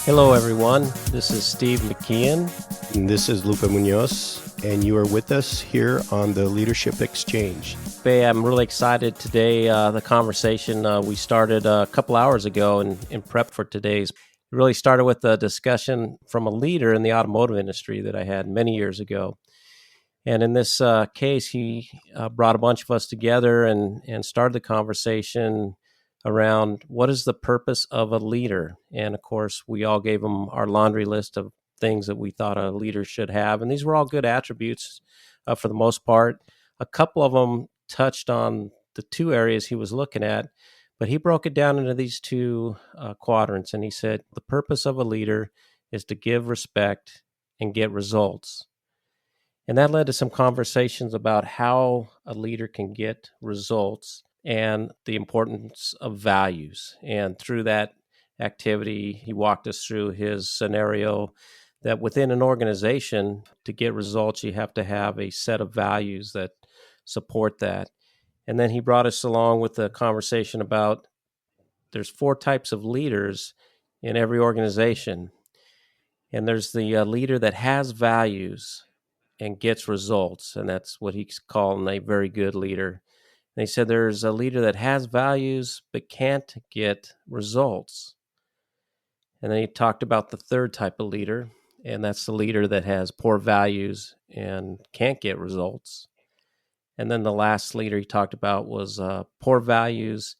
Hello, everyone. This is Steve McKeon. And this is Lupe Munoz, and you are with us here on the Leadership Exchange. I'm really excited today. The conversation we started a couple hours ago in prep for today's really started with a discussion from a leader in the automotive industry that I had many years ago. And in this case, he brought a bunch of us together and started the conversation around what is the purpose of a leader. And of course, we all gave him our laundry list of things that we thought a leader should have. And these were all good attributes for the most part. A couple of them touched on the two areas he was looking at, but he broke it down into these two quadrants. And he said, the purpose of a leader is to give respect and get results. And that led to some conversations about how a leader can get results and the importance of values. And through that activity, he walked us through his scenario that within an organization, to get results, you have to have a set of values that support that. And then he brought us along with a conversation about there's 4 types of leaders in every organization. And there's the leader that has values and gets results, and that's what he's calling a very good leader. And he said there's a leader that has values but can't get results. And then he talked about the third type of leader, and that's the leader that has poor values and can't get results. And then the last leader he talked about was poor values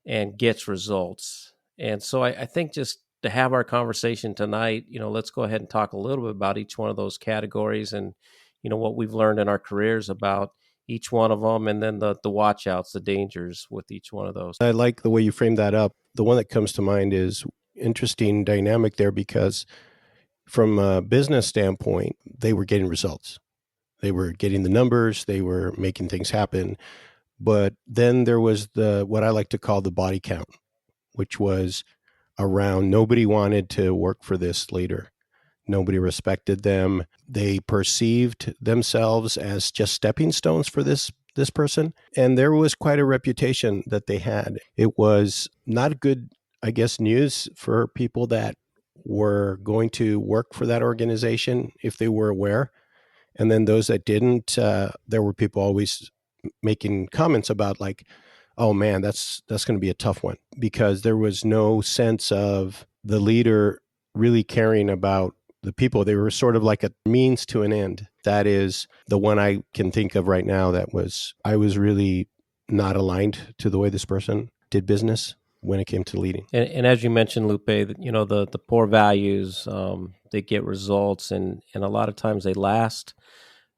and gets results. And so I think just to have our conversation tonight, let's go ahead and talk a little bit about each one of those categories and, what we've learned in our careers about each one of them, and then the watch outs, the dangers with each one of those. I like the way you framed that up. The one that comes to mind is interesting dynamic there because from a business standpoint, they were getting results. They were getting the numbers, they were making things happen. But then there was what I like to call the body count, which was around nobody wanted to work for this leader. Nobody respected them. They perceived themselves as just stepping stones for this person. And there was quite a reputation that they had. It was not good, I guess, news for people that were going to work for that organization if they were aware. And then those that didn't, there were people always making comments about like, oh man, that's going to be a tough one, because there was no sense of the leader really caring about the people. They were sort of like a means to an end. That is the one I can think of right now I was really not aligned to the way this person did business when it came to leading. And as you mentioned, Lupe, the poor values, they get results, and a lot of times they last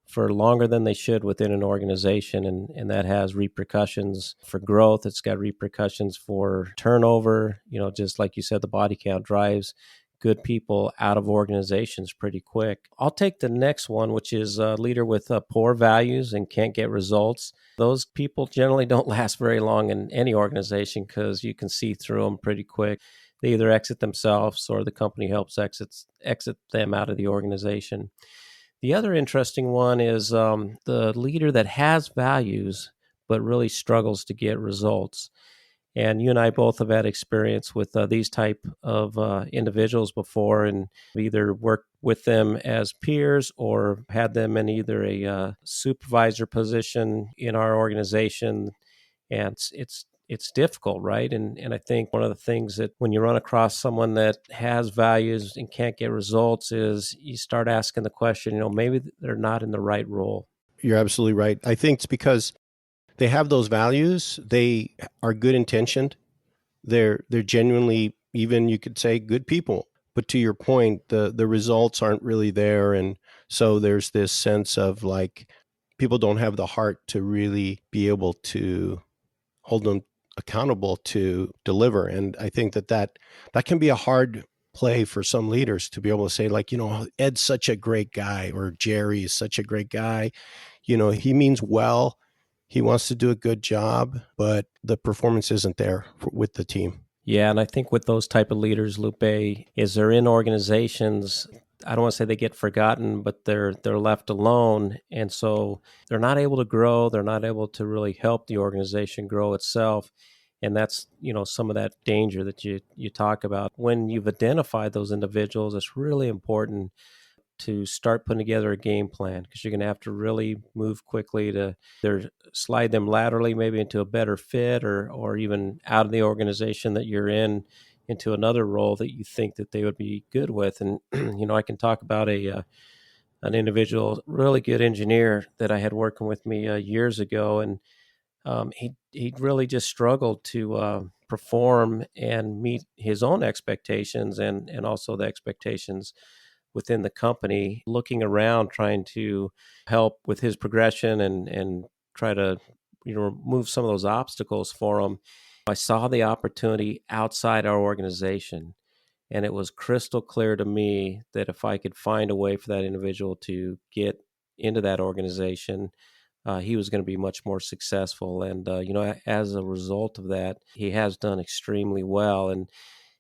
for longer than they should within an organization, and that has repercussions for growth. It's got repercussions for turnover. Just like you said, the body count drives good people out of organizations pretty quick. I'll take the next one, which is a leader with poor values and can't get results. Those people generally don't last very long in any organization because you can see through them pretty quick. They either exit themselves or the company helps exit them out of the organization. The other interesting one is the leader that has values but really struggles to get results. And you and I both have had experience with these type of individuals before, and either worked with them as peers or had them in either a supervisor position in our organization. And it's difficult, right? And I think one of the things that when you run across someone that has values and can't get results is you start asking the question, maybe they're not in the right role. You're absolutely right. I think it's because they have those values. They are good intentioned. They're genuinely, even you could say, good people. But to your point, the results aren't really there. And so there's this sense of like people don't have the heart to really be able to hold them accountable to deliver. And I think that can be a hard play for some leaders to be able to say like, Ed's such a great guy, or Jerry is such a great guy. He means well. He wants to do a good job, but the performance isn't there with the team. Yeah, and I think with those type of leaders, Lupe, is they're in organizations, I don't want to say they get forgotten, but they're left alone. And so they're not able to grow. They're not able to really help the organization grow itself. And that's, some of that danger that you talk about. When you've identified those individuals, it's really important to start putting together a game plan, because you're going to have to really move quickly to either slide them laterally maybe into a better fit, or even out of the organization that you're in into another role that you think that they would be good with. And I can talk about an individual, really good engineer that I had working with me years ago, and he really just struggled to perform and meet his own expectations, and also the expectations within the company. Looking around, trying to help with his progression, and try to remove some of those obstacles for him. I saw the opportunity outside our organization, and it was crystal clear to me that if I could find a way for that individual to get into that organization, he was going to be much more successful. And, as a result of that, he has done extremely well. And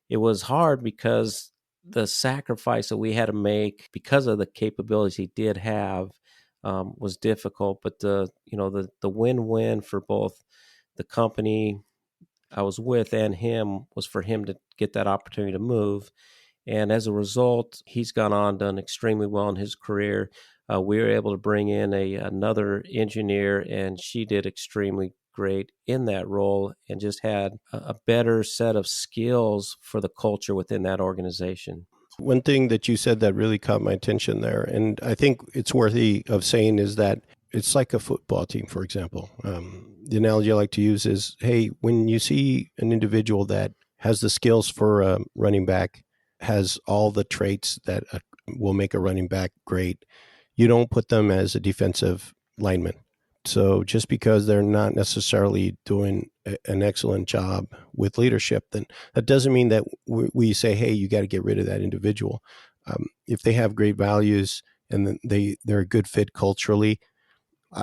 it was hard because the sacrifice that we had to make because of the capabilities he did have was difficult. But the win-win for both the company I was with and him was for him to get that opportunity to move. And as a result, he's gone on, done extremely well in his career. We were able to bring in another engineer, and she did extremely great in that role, and just had a better set of skills for the culture within that organization. One thing that you said that really caught my attention there, and I think it's worthy of saying, is that it's like a football team, for example. The analogy I like to use is, hey, when you see an individual that has the skills for a running back, has all the traits that will make a running back great, you don't put them as a defensive lineman. So just because they're not necessarily doing an excellent job with leadership, then that doesn't mean that we say, hey, you got to get rid of that individual. If they have great values and they're a good fit culturally,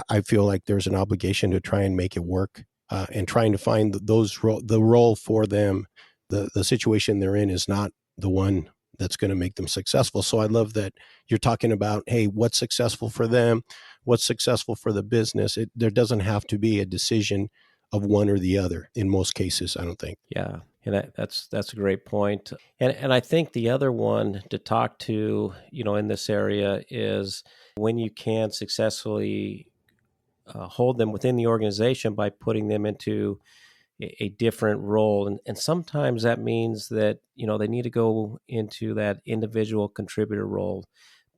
I feel like there's an obligation to try and make it work, and trying to find the role for them. The situation they're in is not the one that's going to make them successful. So I love that you're talking about, hey, what's successful for them, what's successful for the business. There doesn't have to be a decision of one or the other in most cases, I don't think. Yeah, and that's a great point. And I think the other one to talk to, in this area, is when you can successfully hold them within the organization by putting them into a different role. And sometimes that means that, they need to go into that individual contributor role,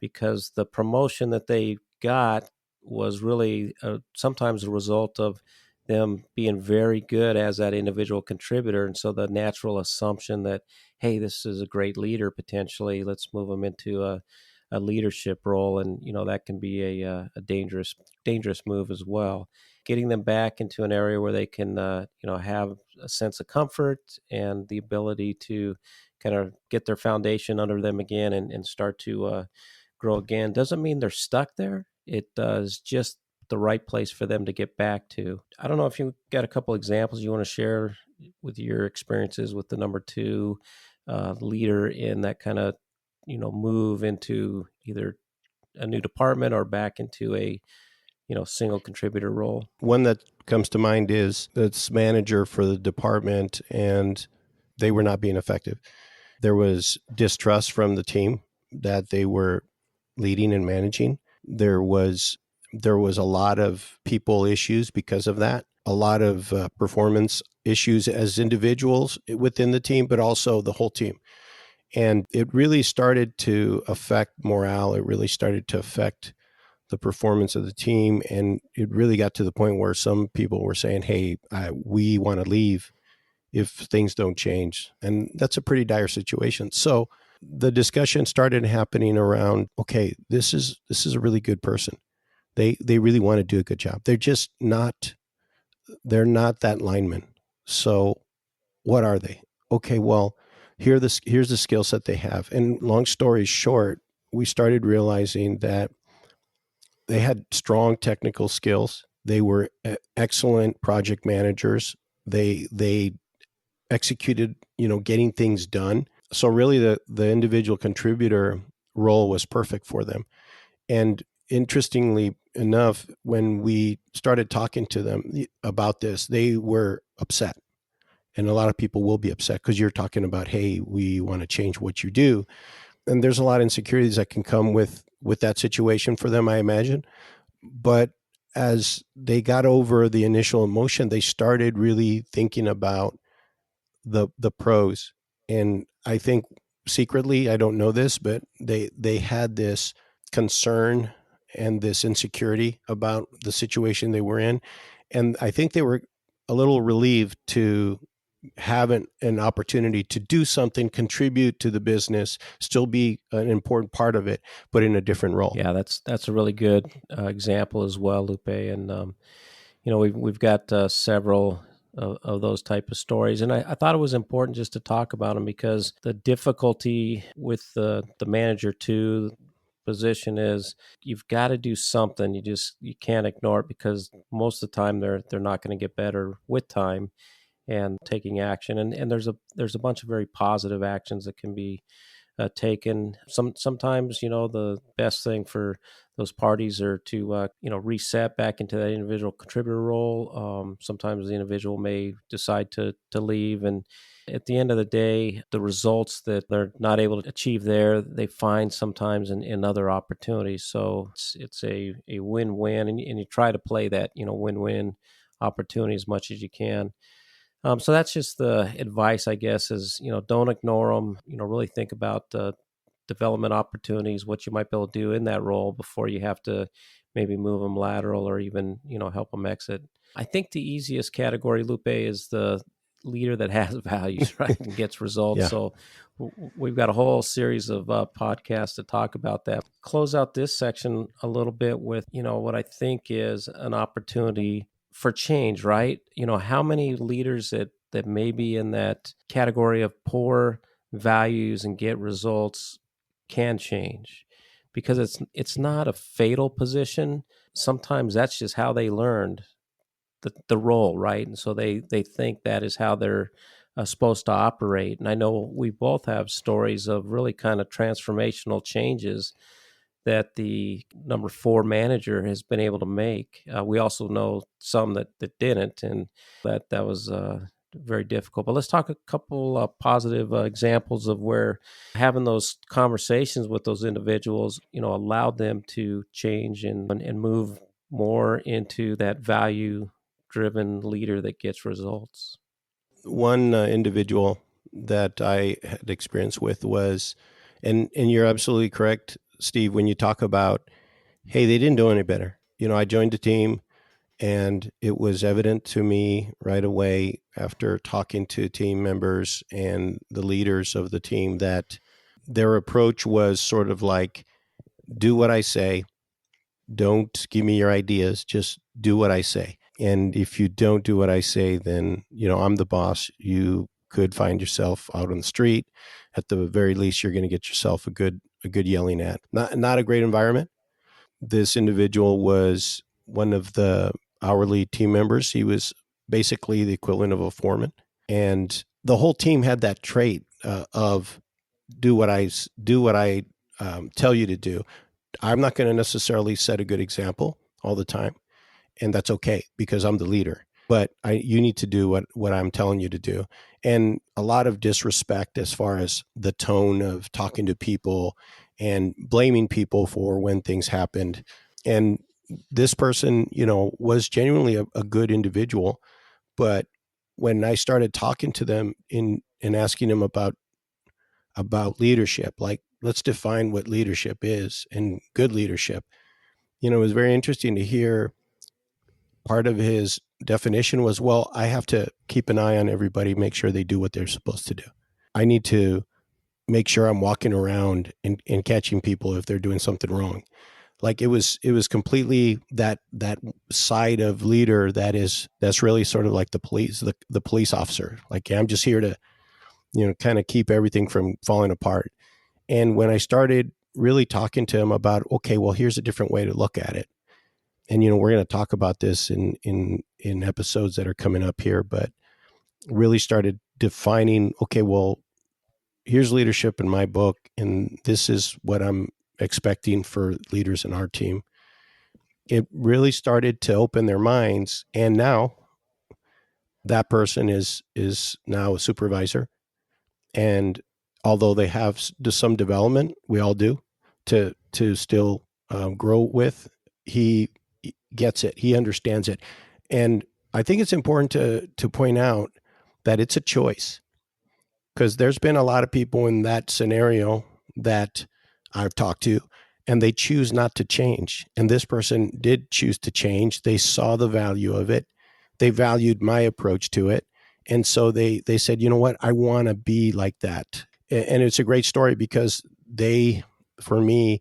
because the promotion that they got was really sometimes a result of them being very good as that individual contributor. And so the natural assumption that, hey, this is a great leader, potentially, let's move them into a leadership role. And, that can be a dangerous move as well. Getting them back into an area where they can, have a sense of comfort and the ability to kind of get their foundation under them again, and start to grow again, doesn't mean they're stuck there. It does just the right place for them to get back to. I don't know if you got a couple examples you want to share with your experiences with the number two leader in that kind of, move into either a new department or back into a, single contributor role. One that comes to mind is that's manager for the department, and they were not being effective. There was distrust from the team that they were leading and managing. There was a lot of people issues because of that, a lot of performance issues as individuals within the team, but also the whole team. And it really started to affect morale. It really started to affect the performance of the team. And it really got to the point where some people were saying, hey, we want to leave if things don't change. And that's a pretty dire situation. So the discussion started happening around, okay, this is a really good person. They really want to do a good job. They're not that lineman. So what are they? Okay, well, here's the skill set they have. And long story short, we started realizing that they had strong technical skills. They were excellent project managers. They executed, getting things done. So really the individual contributor role was perfect for them. And interestingly enough, when we started talking to them about this, they were upset. And a lot of people will be upset because you're talking about, hey, we want to change what you do. And there's a lot of insecurities that can come with that situation for them, I imagine. But as they got over the initial emotion, they started really thinking about the pros. And I think secretly, I don't know this, but they had this concern and this insecurity about the situation they were in. And I think they were a little relieved to have an opportunity to do something, contribute to the business, still be an important part of it, but in a different role. Yeah, that's a really good example as well, Lupe. And we've got several of those type of stories, and I thought it was important just to talk about them because the difficulty with the manager two position is you've got to do something. You can't ignore it because most of the time they're not going to get better with time and taking action. And there's a bunch of very positive actions that can be taken. Sometimes the best thing for those parties are to reset back into that individual contributor role. Sometimes the individual may decide to leave, and at the end of the day, the results that they're not able to achieve there, they find sometimes in other opportunities. So it's a win-win, and you try to play that win-win opportunity as much as you can. So that's just the advice, I guess, is, don't ignore them, really think about development opportunities, what you might be able to do in that role before you have to maybe move them lateral or even, help them exit. I think the easiest category, Lupe, is the leader that has values, right, and gets results. Yeah. So we've got a whole series of podcasts to talk about that. Close out this section a little bit with, what I think is an opportunity for change, right? How many leaders that may be in that category of poor values and get results can change, because it's not a fatal position. Sometimes that's just how they learned the role, right? And so they think that is how they're supposed to operate. And I know we both have stories of really kind of transformational changes that the number four manager has been able to make. We also know some that didn't, and that was very difficult. But let's talk a couple positive examples of where having those conversations with those individuals, allowed them to change and move more into that value-driven leader that gets results. One individual that I had experience with was, and you're absolutely correct, Steve, when you talk about, hey, they didn't do any better. I joined the team, and it was evident to me right away after talking to team members and the leaders of the team that their approach was sort of like, do what I say, don't give me your ideas, just do what I say. And if you don't do what I say, then, I'm the boss. You could find yourself out on the street. At the very least, you're going to get yourself a good yelling at. Not a great environment. This individual was one of the hourly team members. He was basically the equivalent of a foreman. And the whole team had that trait of do what I tell you to do. I'm not going to necessarily set a good example all the time, and that's okay because I'm the leader. But you need to do what I'm telling you to do. And a lot of disrespect as far as the tone of talking to people and blaming people for when things happened. And this person, was genuinely a good individual. But when I started talking to them and asking them about leadership, like, let's define what leadership is and good leadership, it was very interesting to hear part of his definition was, well, I have to keep an eye on everybody, make sure they do what they're supposed to do. I need to make sure I'm walking around and catching people if they're doing something wrong. Like, it was completely that side of leader that's really sort of like the police officer. Like, I'm just here to, kind of keep everything from falling apart. And when I started really talking to him about, okay, well, here's a different way to look at it. And, we're going to talk about this in episodes that are coming up here, but really started defining, okay, well, here's leadership in my book, and this is what I'm expecting for leaders in our team. It really started to open their minds. And now That person is now a supervisor, and although they have some development, we all do, to still grow with, he gets it. He understands it, and I think it's important to point out that it's a choice, because there's been a lot of people in that scenario that I've talked to, and they choose not to change. And this person did choose to change. They saw the value of it. They valued my approach to it. And so they said, you know what, I want to be like that. And it's a great story because they, for me,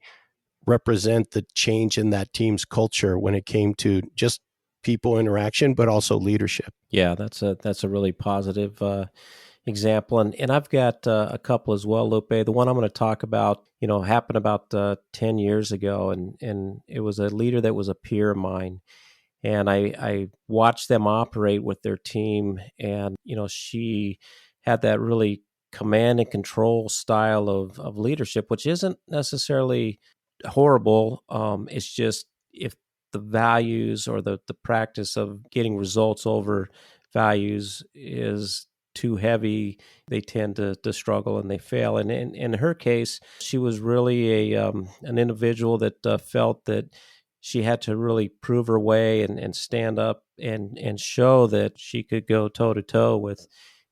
represent the change in that team's culture when it came to just people interaction, but also leadership. Yeah, that's a really positive example, and I've got a couple as well, Lupe. The one I'm going to talk about, happened about 10 years ago, and it was a leader that was a peer of mine, and I watched them operate with their team, and she had that really command and control style of leadership, which isn't necessarily horrible. It's just if the values or the practice of getting results over values is too heavy, they tend to struggle and they fail. And in her case, she was really an individual that felt that she had to really prove her way and stand up and show that she could go toe to toe with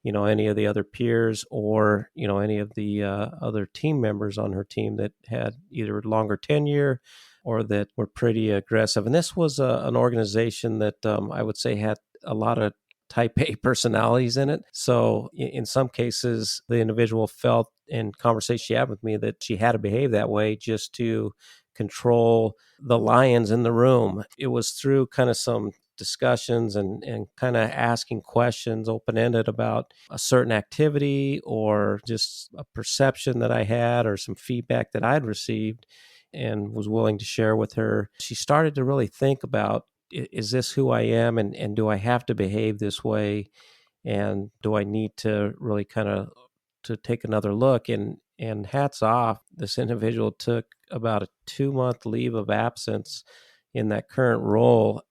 any of the other peers or any of the other team members on her team that had either longer tenure or that were pretty aggressive. And this was an organization that I would say had a lot of type A personalities in it. So in some cases, the individual felt in conversation she had with me that she had to behave that way just to control the lions in the room. It was through kind of some discussions and kind of asking questions open ended about a certain activity or just a perception that I had or some feedback that I'd received and was willing to share with her. She started to really think about, is this who I am, and do I have to behave this way, and do I need to really kind of to take another look? And hats off, this individual took about a 2 month leave of absence in that current role,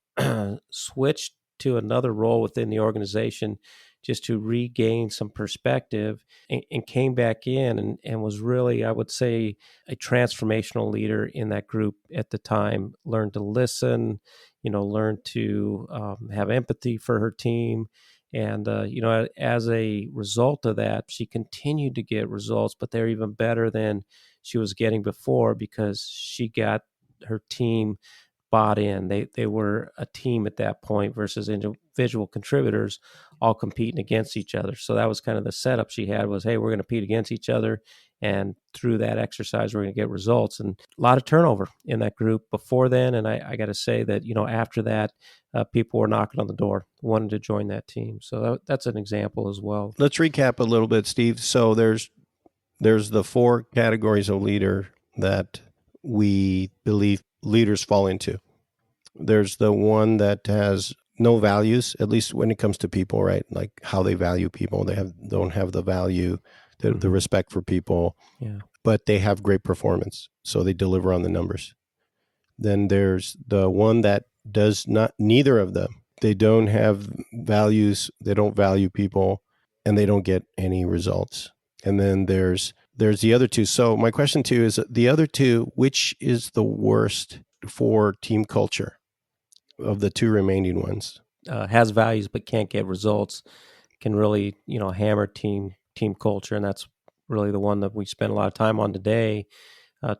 switched to another role within the organization just to regain some perspective, and came back in and was really, I would say, a transformational leader in that group at the time. Learned to listen, learned to have empathy for her team. And, as a result of that, she continued to get results, but they're even better than she was getting before because she got her team bought in. They were a team at that point versus individual contributors all competing against each other. So that was kind of the setup she had was, hey, we're going to compete against each other. And through that exercise, we're going to get results. And a lot of turnover in that group before then. And I got to say that, after that, people were knocking on the door, wanting to join that team. So that's an example as well. Let's recap a little bit, Steve. So there's the four categories of leader that we believe leaders fall into. There's the one that has no values, at least when it comes to people, right? Like how they value people. Don't have the value, the respect for people, Yeah. but they have great performance. So they deliver on the numbers. Then there's the one that does not, neither of them. They don't have values, they don't value people, and they don't get any results. And then there's the other two. So my question to you is, the other two, which is the worst for team culture of the two remaining ones? Has values but can't get results can really hammer team culture, and that's really the one that we spent a lot of time on today,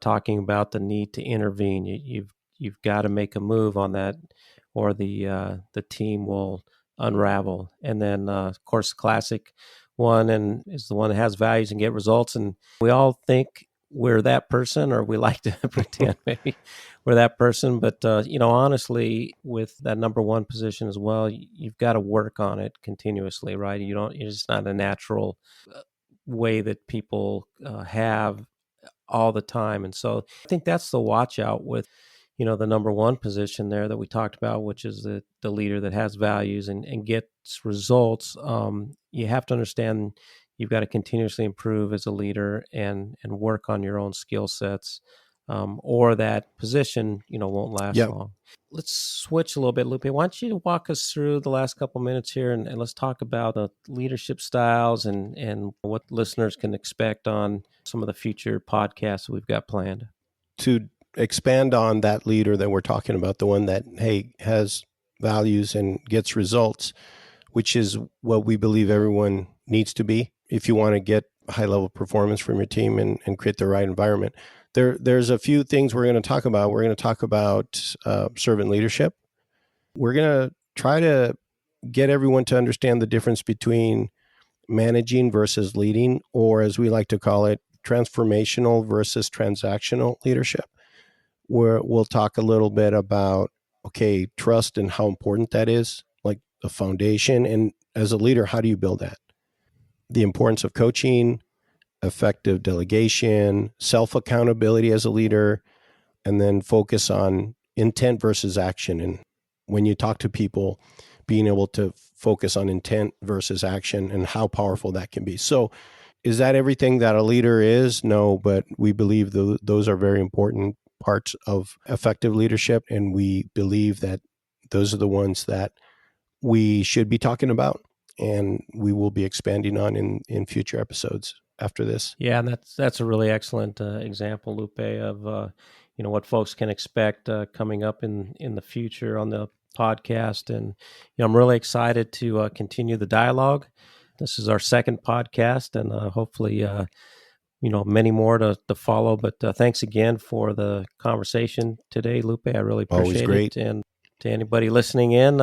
talking about the need to intervene. You've got to make a move on that, or the team will unravel. And then of course, classic one and is the one that has values and get results, and we all think we're that person, or we like to pretend maybe we're that person. But honestly, with that number one position as well, you've got to work on it continuously, right? It's just not a natural way that people have all the time. And so I think that's the watch out with the number one position there that we talked about, which is the leader that has values and gets results. You have to understand you've got to continuously improve as a leader and work on your own skill sets. or that position, won't last Yeah. long. Let's switch a little bit, Lupe. Why don't you walk us through the last couple minutes here, and let's talk about the leadership styles and what listeners can expect on some of the future podcasts that we've got planned. To expand on that leader that we're talking about, the one that, hey, has values and gets results, which is what we believe everyone needs to be if you want to get high level performance from your team and create the right environment. There's a few things we're going to talk about. We're going to talk about servant leadership. We're going to try to get everyone to understand the difference between managing versus leading, or as we like to call it, transformational versus transactional leadership, where we'll talk a little bit about, okay, trust and how important that is, like the foundation. And as a leader, how do you build that? The importance of coaching, effective delegation, self-accountability as a leader, and then focus on intent versus action. And when you talk to people, being able to focus on intent versus action and how powerful that can be. So is that everything that a leader is? No, but we believe those are very important parts of effective leadership. And we believe that those are the ones that we should be talking about and we will be expanding on in future episodes after this. Yeah, and that's a really excellent example, Lupe, of what folks can expect coming up in the future on the podcast. And I'm really excited to continue the dialogue. This is our second podcast, and hopefully, many more to follow. But thanks again for the conversation today, Lupe. I really appreciate Always great. it. And to anybody listening in,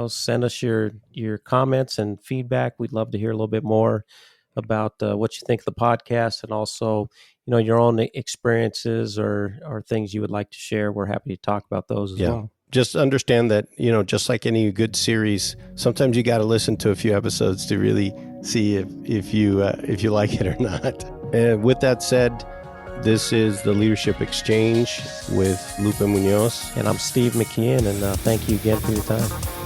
send us your comments and feedback. We'd love to hear a little bit more about what you think of the podcast, and also, your own experiences or things you would like to share. We're happy to talk about those as well. Just understand that, just like any good series, sometimes you got to listen to a few episodes to really see if you like it or not. And with that said, this is the Leadership Exchange with Lupe Munoz. And I'm Steve McKeon, and thank you again for your time.